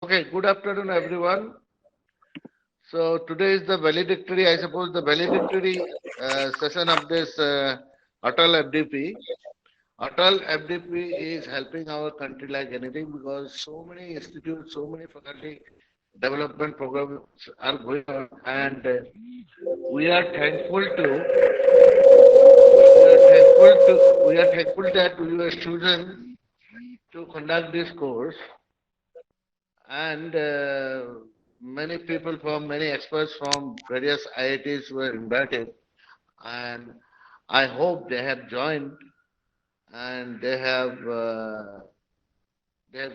Okay, good afternoon, everyone. So today is the valedictory, I suppose, the valedictory session of this Atal FDP. Atal FDP is helping our country like anything because so many institutes, so many faculty development programs are going on, and we are thankful to we are thankful that we were chosen to conduct this course, and many people from many experts from various IITs were invited, and I hope they have joined and they have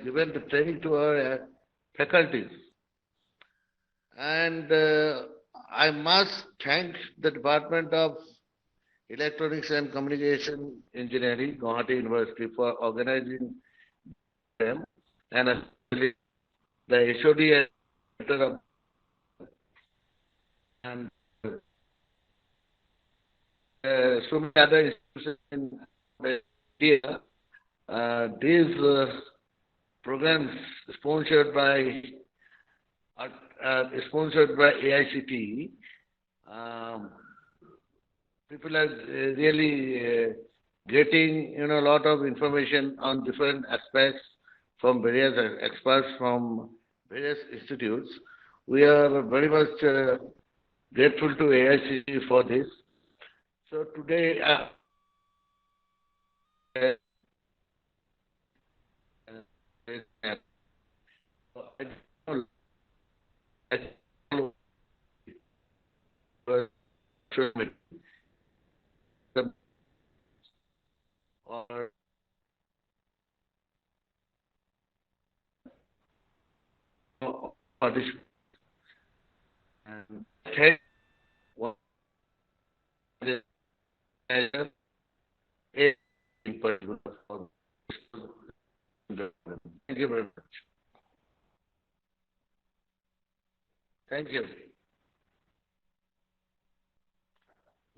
given the training to our faculties. And I must thank the Department of Electronics and Communication Engineering, Guwahati University, for organizing them, and especially the HOD and director of and so many other institutions in India. These programs sponsored by AICTE. Um, People are really getting a lot of information on different aspects from various experts from various institutes. We are very much grateful to AICTE for this. So today, or participate and thank one the measure in particular for this. Thank you very much. Thank you.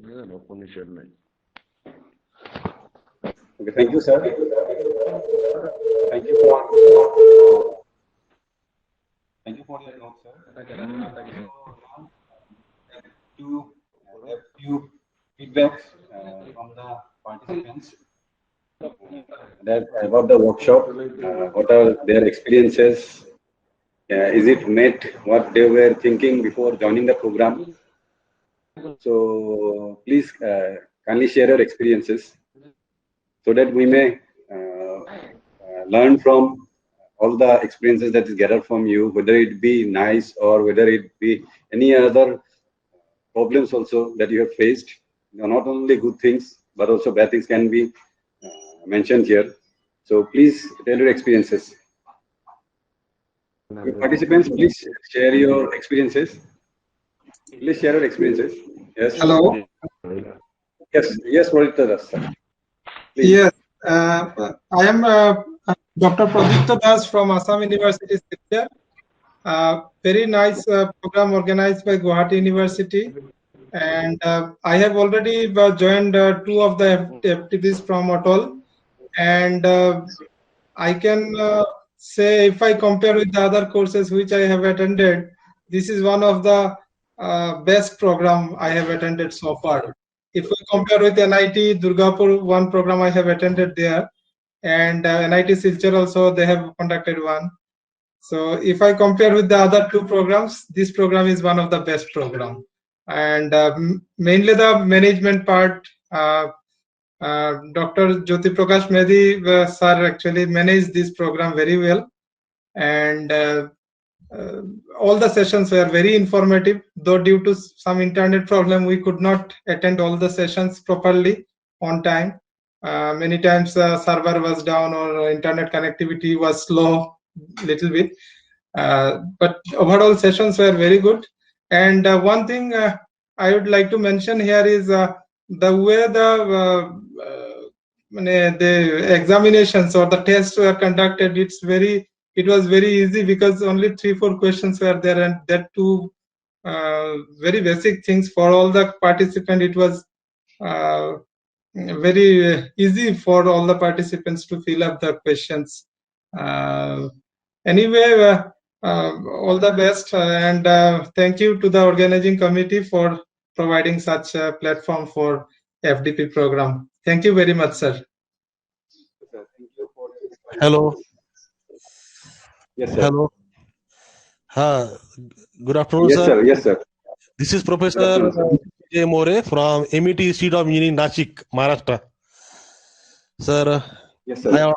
No, Okay, thank you, sir. Thank you for your note, sir. To a few feedbacks from the participants that about the workshop. What are their experiences? Is it met what they were thinking before joining the program? So please kindly share your experiences so that we may learn from all the experiences that is gathered from you, whether it be nice or whether it be any other problems also that you have faced. Not only good things, but also bad things can be mentioned here. So please tell your experiences. Participants, please share your experiences. Please share your experiences. Yes. Hello. Yes, Pradipta Das. Please. Yes, I am Dr. Pradipta Das from Assam University. Very nice program organized by Guwahati University, and I have already joined two of the FTPs from Atol, and I can say if I compare with the other courses which I have attended, this is one of the best program I have attended so far. If we compare with NIT Durgapur, one program I have attended there, and NIT Silchar also they have conducted one. So if I compare with the other two programs, this program is one of the best program, and mainly the management part. Dr. Jyoti Prakash Mehdi sir actually managed this program very well, and all the sessions were very informative. Though due to some internet problem, we could not attend all the sessions properly on time. Many times server was down or internet connectivity was slow little bit. But overall sessions were very good. And one thing I would like to mention here is the way the examinations or the tests were conducted. It was very easy because only 3-4 questions were there, and that too very basic things for all the participants. It was very easy for all the participants to fill up the questions. Anyway, all the best, and thank you to the organizing committee for providing such a platform for FDP program. Thank you very much, sir. Sir, thank you for your inspiration. Hello. Yes, sir. Hello. Good afternoon, Yes, sir. sir. Yes, sir. This is Good Professor afternoon, sir. Vijay More from MET Institute of Engineering, Nashik, Maharashtra. Sir, Yes, sir.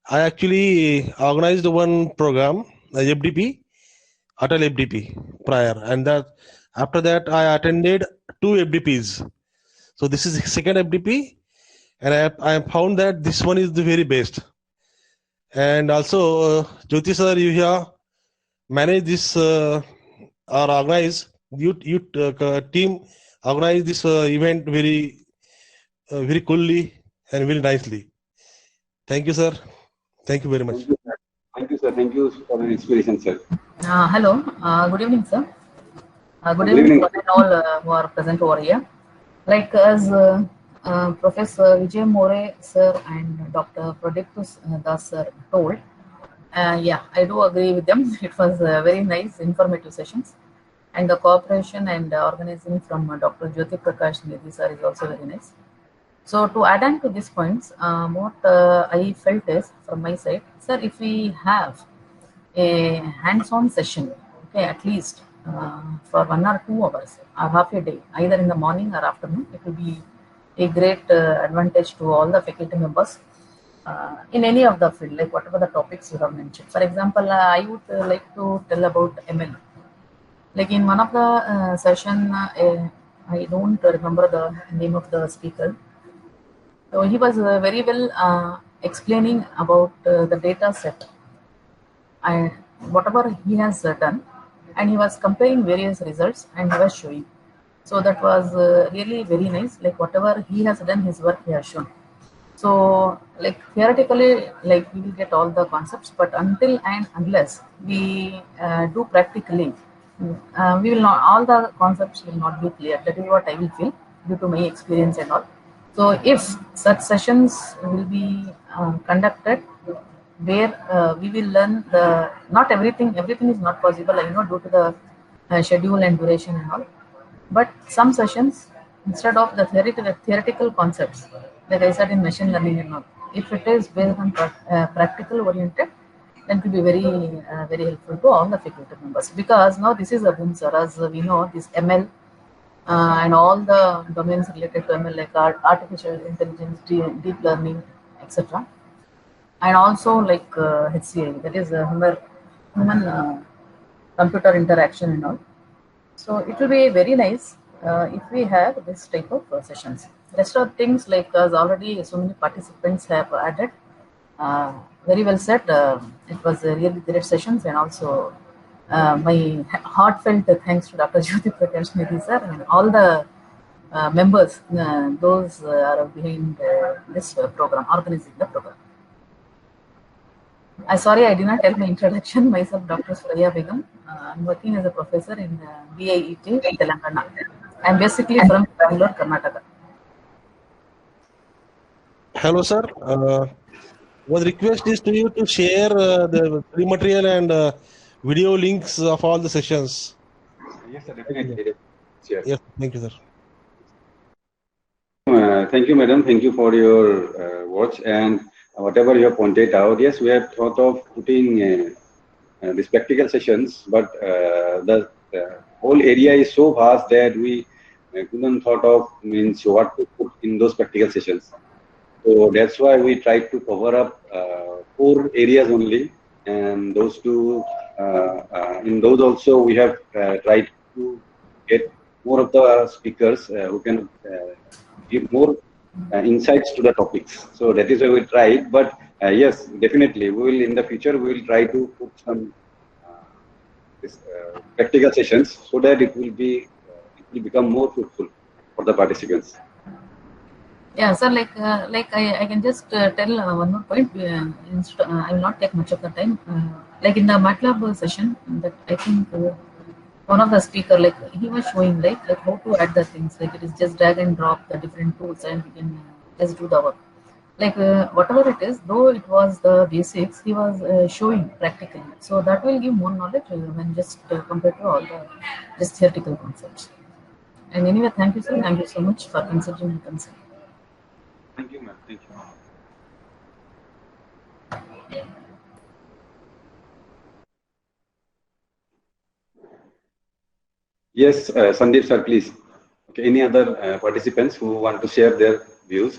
I actually organized one program, FDP, Atal FDP prior, and that after that I attended 2 FDPs. So this is the second FDP, and I found that this one is the very best. And also, Jyoti sir, you have managed this or organize you team organize this event very coolly and very nicely. Thank you, sir. Thank you very much. Thank you, sir. Thank you, sir. Thank you for your inspiration, sir. Hello. Good evening, sir. Good Good evening evening. to all who are present over here. Like as Professor Vijay More sir and Dr. Pradiptus Das sir told, yeah, I do agree with them. It was very nice, informative sessions, and the cooperation and organizing from Dr. Jyoti Prakash Nidhi sir is also very nice. So to add on to these points, what I felt is from my side, sir, if we have a hands-on session, okay, at least for 1 or 2 hours or half a day, either in the morning or afternoon, it will be a great advantage to all the faculty members in any of the field, like whatever the topics you have mentioned. For example, I would like to tell about ML. Like in one of the session, I don't remember the name of the speaker. So he was very well explaining about the data set and whatever he has done, and he was comparing various results and he was showing. So that was really very nice. Like whatever he has done, his work he has shown. So like theoretically, like we will get all the concepts, but until and unless we do practically, we will not, all the concepts will not be clear. That is what I will feel due to my experience and all. So if such sessions will be conducted where we will learn the, not everything is not possible, I know, due to the schedule and duration and all, but some sessions, instead of the theoretical concepts, like I said in machine learning and all, if it is based on practical oriented, then it will be very helpful to all the faculty members, because now this is a boom, sir. As we know, this ML and all the domains related to ML, like artificial intelligence, deep learning, etc. And also like HCI, that is human computer interaction and all. So it will be very nice if we have this type of sessions. Rest of things, like as already so many participants have added, very well said. It was a really great sessions, and also my heartfelt thanks to Dr. Jyoti Prakash Nidhi sir and all the members, those are behind this program, organizing the program. Sorry, I did not tell my introduction. Myself, Dr. Surya Begum. I'm working as a professor in BIET, Telangana. I'm basically from Bangalore, Karnataka. Hello, sir. One request is to you to share the material and video links of all the sessions. Yes, sir. Definitely. Sure. Yes, thank you, sir. Thank you, madam. Thank you for your watch and whatever you have pointed out. Yes, we have thought of putting these practical sessions, but the whole area is so vast that we couldn't thought of what to put in those practical sessions. So that's why we tried to cover up 4 areas only, and those 2 in those also we have tried to get more of the speakers who can give more insights to the topics. So that is why we tried. But yes, definitely we will in the future we will try to put some practical sessions so that it will become more fruitful for the participants. Yeah, sir. Like I can just tell one more point. I will not take much of the time. Like in the MATLAB session, that I think one of the speaker, like he was showing like how to add the things. Like it is just drag and drop the different tools, and we can just do the work. Like whatever it is, though it was the basics, he was showing practically. So that will give more knowledge when just compared to all the just theoretical concepts. And anyway, thank you, sir. Thank you so much for considering my concern. Thank you, ma'am. Thank you. Yes, Sandeep sir, please. Okay, any other participants who want to share their views?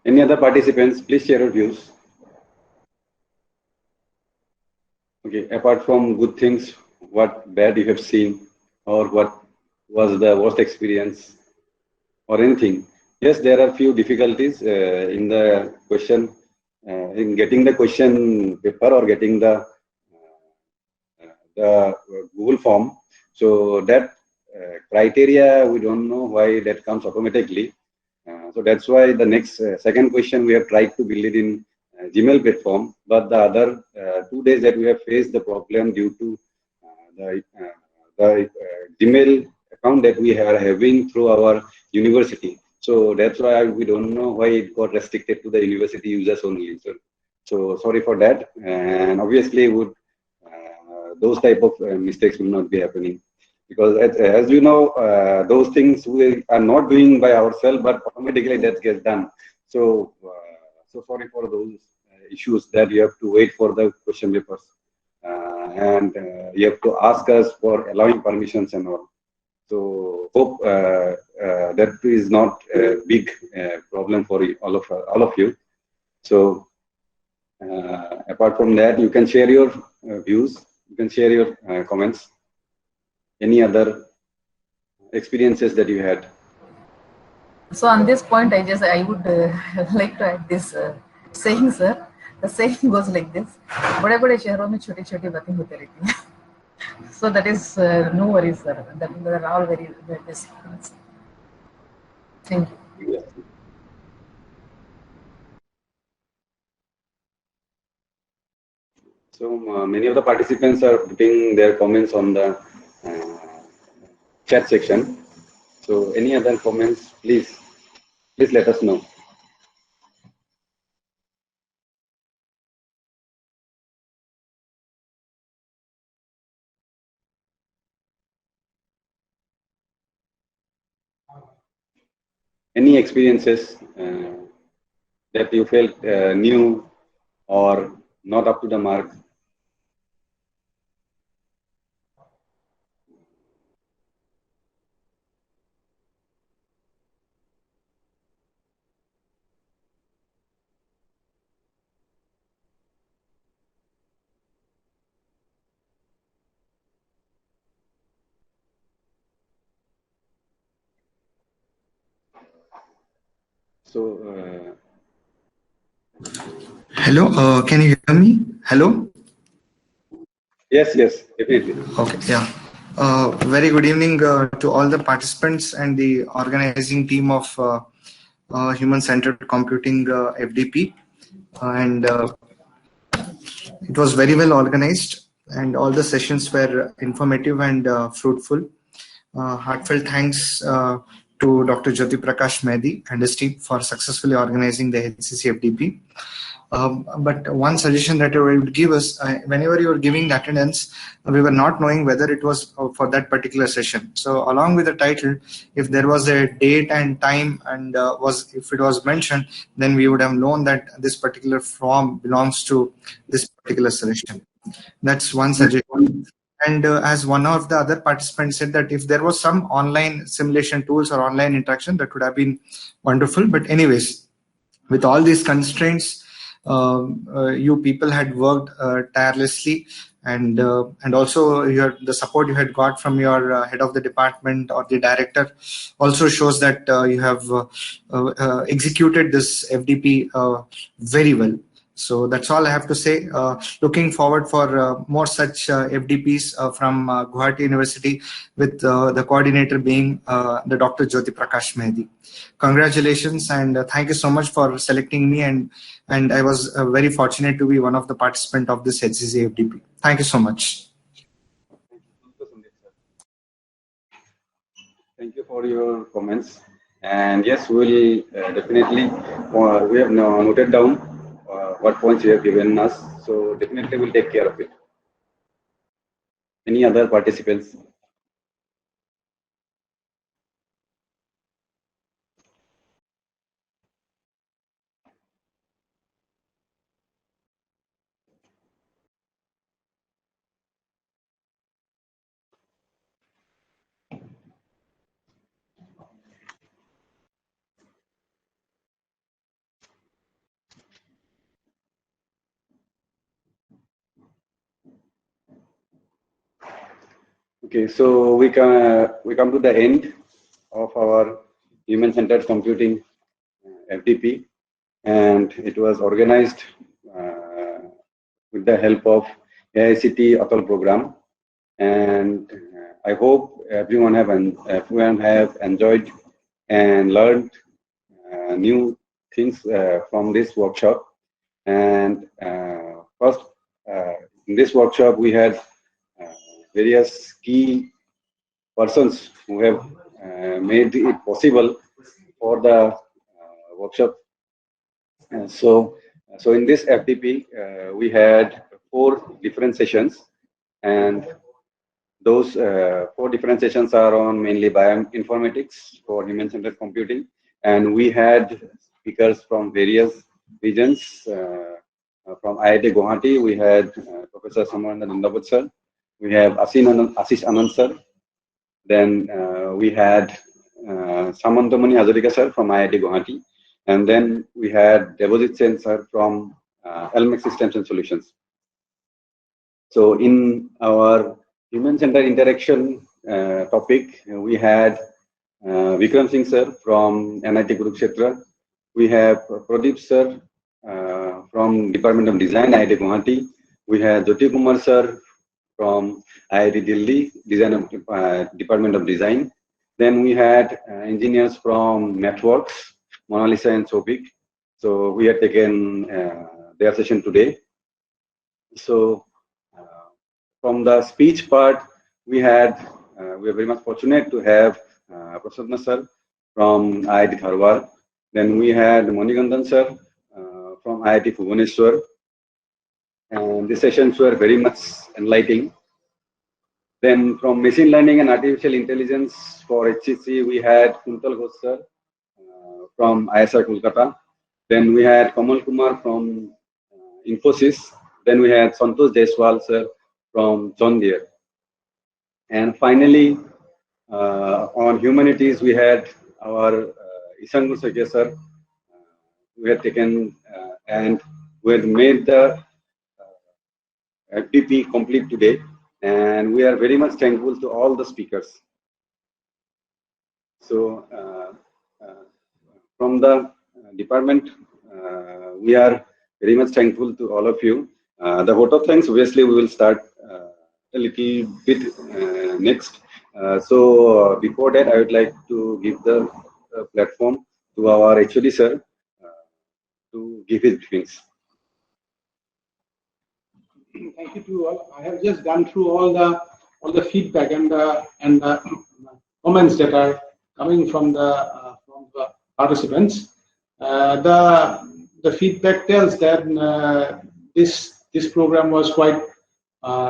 Any other participants, please share your views. Okay, apart from good things, what bad you have seen, or what was the worst experience, or anything? Yes, there are few difficulties in the question, in getting the question paper or getting the Google form. So that criteria, we don't know why that comes automatically. So that's why the next second question we have tried to build it in Gmail platform, but the other 2 days that we have faced the problem due to the Gmail account that we are having through our university. So that's why we don't know why it got restricted to the university users only. So sorry for that, and obviously would those type of mistakes will not be happening, because as you know, those things we are not doing by ourselves, but automatically that gets done. So so sorry for those issues that you have to wait for the question papers, and you have to ask us for allowing permissions and all. So hope that is not a big problem for all of you. So apart from that, you can share your views, you can share your comments. Any other experiences that you had? So on this point, I would like to add this saying, sir. The saying goes like this: "बड़े बड़े शहरों में छोटी छोटी बातें होती रहती हैं." So that is no worries, sir. That are all very basic things. Thank you. So many of the participants are putting their comments on the chat section. So any other comments, please let us know. Any experiences that you felt new or not up to the mark? So hello, can you hear me? Hello? yes, definitely. Okay, yeah. Very good evening to all the participants and the organizing team of Human-Centered Computing FDP. And it was very well organized, and all the sessions were informative and fruitful. Heartfelt thanks to Dr. Jyoti Prakash Mehdi and his team for successfully organizing the HCC FDP. But one suggestion that you would give us, whenever you were giving the attendance, we were not knowing whether it was for that particular session. So along with the title, if there was a date and time and if it was mentioned, then we would have known that this particular form belongs to this particular session. That's one suggestion. And as one of the other participants said, that if there was some online simulation tools or online interaction, that would have been wonderful. But anyways, with all these constraints, you people had worked tirelessly, and also the support you had got from your head of the department or the director also shows that you have executed this FDP very well. So that's all I have to say. Looking forward for more such FDPs from Guwahati University, with the coordinator being the Dr. Jyoti Prakash Mehdi. Congratulations, and thank you so much for selecting me, and I was very fortunate to be one of the participants of this HCC FDP. Thank you so much. Thank you for your comments. And yes, we'll definitely, we have noted down what points you have given us. So definitely we'll take care of it. Any other participants? Okay, so we come to the end of our human-centered computing FDP, and it was organized with the help of AICT Atal program, and I hope everyone have enjoyed and learned new things from this workshop. And first, in this workshop, we had various key persons who have made it possible for the workshop. So in this FDP, we had 4 different sessions, and those 4 different sessions are on mainly bioinformatics for human-centered computing, and we had speakers from various regions. From IIT Guwahati, we had Professor Samaranda Nandabut sir. We have Ashish Anand sir. Then we had Samantamani Hazarika sir from IIT Guwahati. And then we had Debojit Sen sir from LMX Systems and Solutions. So in our human-centered interaction topic, we had Vikram Singh sir from NIT Kurukshetra. We have Pradeep sir from Department of Design, IIT Guwahati. We have Jyoti Kumar sir from IIT Delhi, Department of Design. Then we had engineers from Networks, Mona Lisa and Sobik. So we had taken their session today. So from the speech part, we are very much fortunate to have Prasanna sir from IIT Dharwad. Then we had Manikandan sir from IIT Bhubaneswar. And the sessions were very much enlightening. Then from machine learning and artificial intelligence for HCC, we had Kuntal Ghosh sir from ISR Kolkata. Then we had Kamal Kumar from Infosys. Then we had Santosh Jaiswal sir from John Deere. And finally, on humanities, we had our Ishan Musakia sir. We had taken and we had made the FDP complete today. And we are very much thankful to all the speakers. So from the department, we are very much thankful to all of you. The vote of thanks, obviously, we will start a little bit next. So before that, I would like to give the platform to our HOD sir to give his briefings. Thank you to all. I have just gone through all the feedback and the comments that are coming from the participants. The feedback tells that this program was quite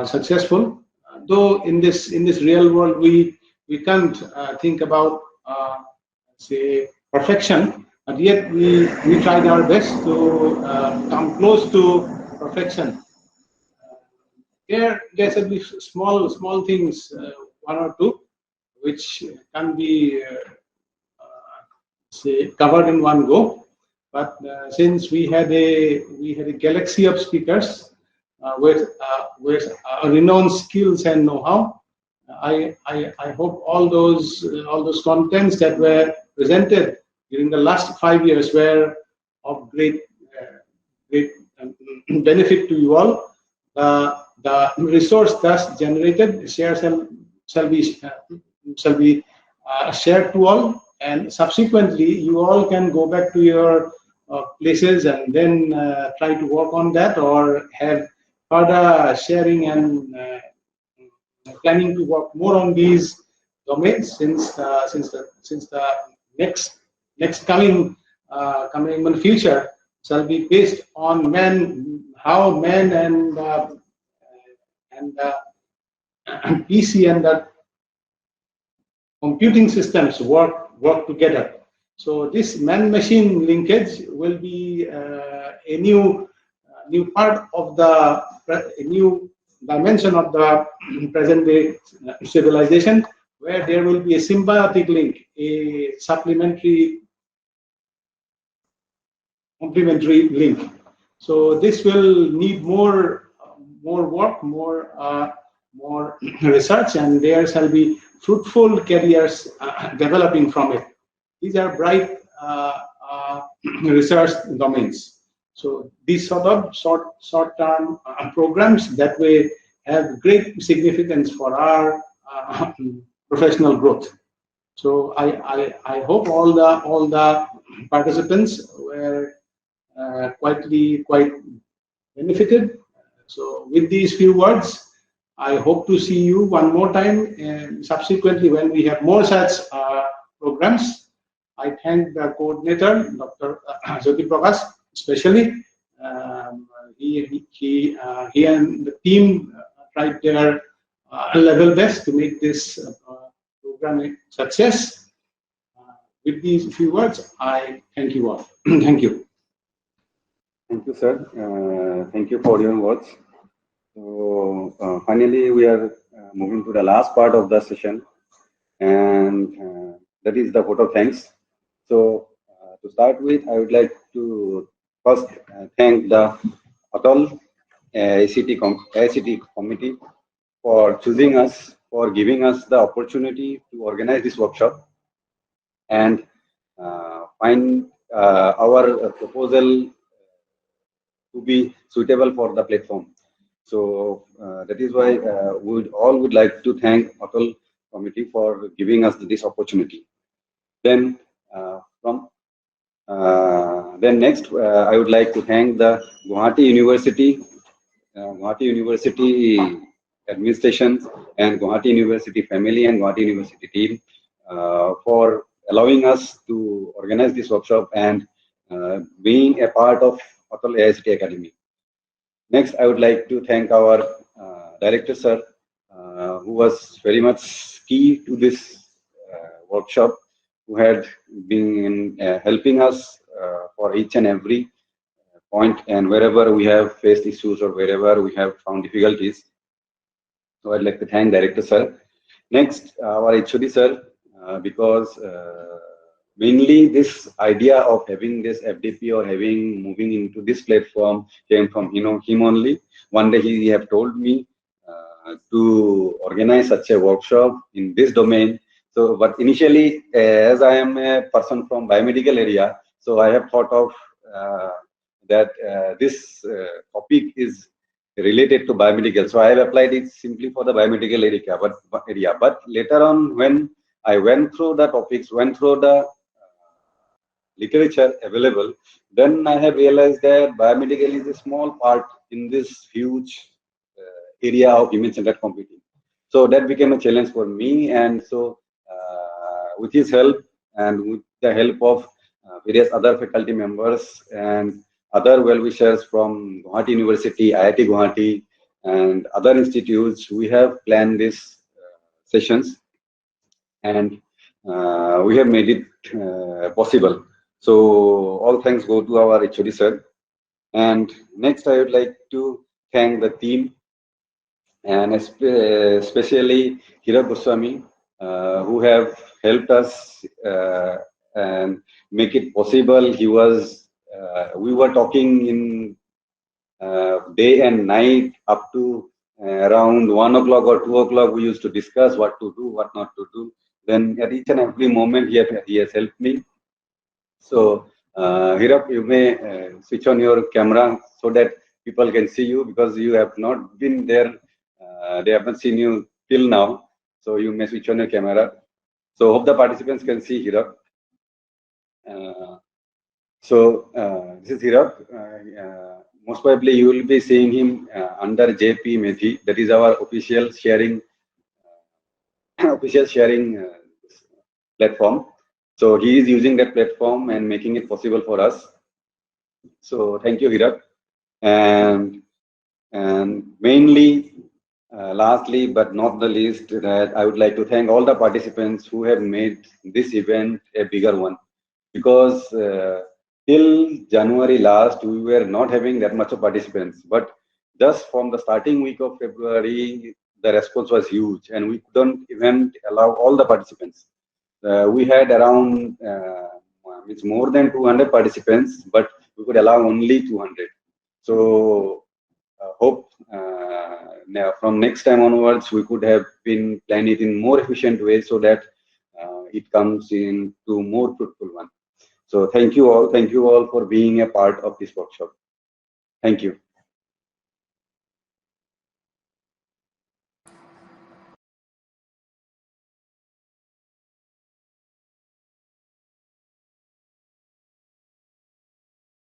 successful. Though in this real world we can't think about say perfection, but yet we tried our best to come close to perfection. There should be small things, 1 or 2, which can be say covered in one go. But since we had a galaxy of speakers with renowned skills and know-how, I hope all those contents that were presented during the last 5 years were of great benefit to you all. The resource thus generated shall be shared to all, and subsequently you all can go back to your places and then try to work on that, or have further sharing and planning to work more on these domains, since the next coming future shall be based on how man and PC and the computing systems work together. So this man-machine linkage will be a new part of a new dimension of the present-day civilization, where there will be a symbiotic link, a complementary link. So this will need more work, more research, and there shall be fruitful careers developing from it. These are bright research domains. So these sort of short-term programs that way have great significance for our professional growth. So I hope all the participants were quite benefited. So with these few words, I hope to see you one more time, and subsequently when we have more such programs. I thank the coordinator, Dr. Jyoti Prakash, especially. He and the team tried their level best to make this program a success. With these few words, I thank you all. Thank you. Thank you, sir. Thank you for your words. So finally, we are moving to the last part of the session, and that is the vote of thanks. So to start with, I would like to first thank the Atal AICT committee for choosing us, for giving us the opportunity to organize this workshop and find our proposal to be suitable for the platform. So that is why we would like to thank Atal committee for giving us this opportunity. Then next, I would like to thank the Guwahati University administration and Guwahati University family and Guwahati University team for allowing us to organize this workshop and being a part of Atal AICT Academy. Next, I would like to thank our director, sir, who was very much key to this workshop, who had been helping us for each and every point, and wherever we have faced issues or wherever we have found difficulties. So I'd like to thank director, sir. Next, our HOD, sir, because mainly this idea of having this FDP or moving into this platform came from him only. One day he have told me to organize such a workshop in this domain. So, but initially, as I am a person from biomedical area, so I have thought of that this topic is related to biomedical. So I have applied it simply for the biomedical area. But later on, when I went through the topics, went through the literature available, then I have realized that biomedical is a small part in this huge area of human-centered computing. So that became a challenge for me, and so with his help and with the help of various other faculty members and other well-wishers from Guwahati University, IIT Guwahati, and other institutes, we have planned these sessions, and we have made it possible. So all thanks go to our HOD, sir. And next, I would like to thank the team, and especially Hira Goswami, who have helped us and make it possible. We were talking in day and night up to around 1 o'clock or 2 o'clock. We used to discuss what to do, what not to do. Then at each and every moment, he has helped me. So Hirap, you may switch on your camera so that people can see you, because you have not been there. They haven't seen you till now. So you may switch on your camera. So hope the participants can see Hirap. This is Hirap. Most probably you will be seeing him under JP Methi. That is our official sharing platform. So he is using that platform and making it possible for us. So thank you, Hirap. And mainly, lastly but not the least, that I would like to thank all the participants who have made this event a bigger one. Because till January last, we were not having that much of participants. But just from the starting week of February, the response was huge, and we couldn't even allow all the participants. We had around it's more than 200 participants, but we could allow only 200. So hope now from next time onwards we could have been planned it in more efficient way, so that it comes into more fruitful one. So thank you all for being a part of this workshop. Thank you.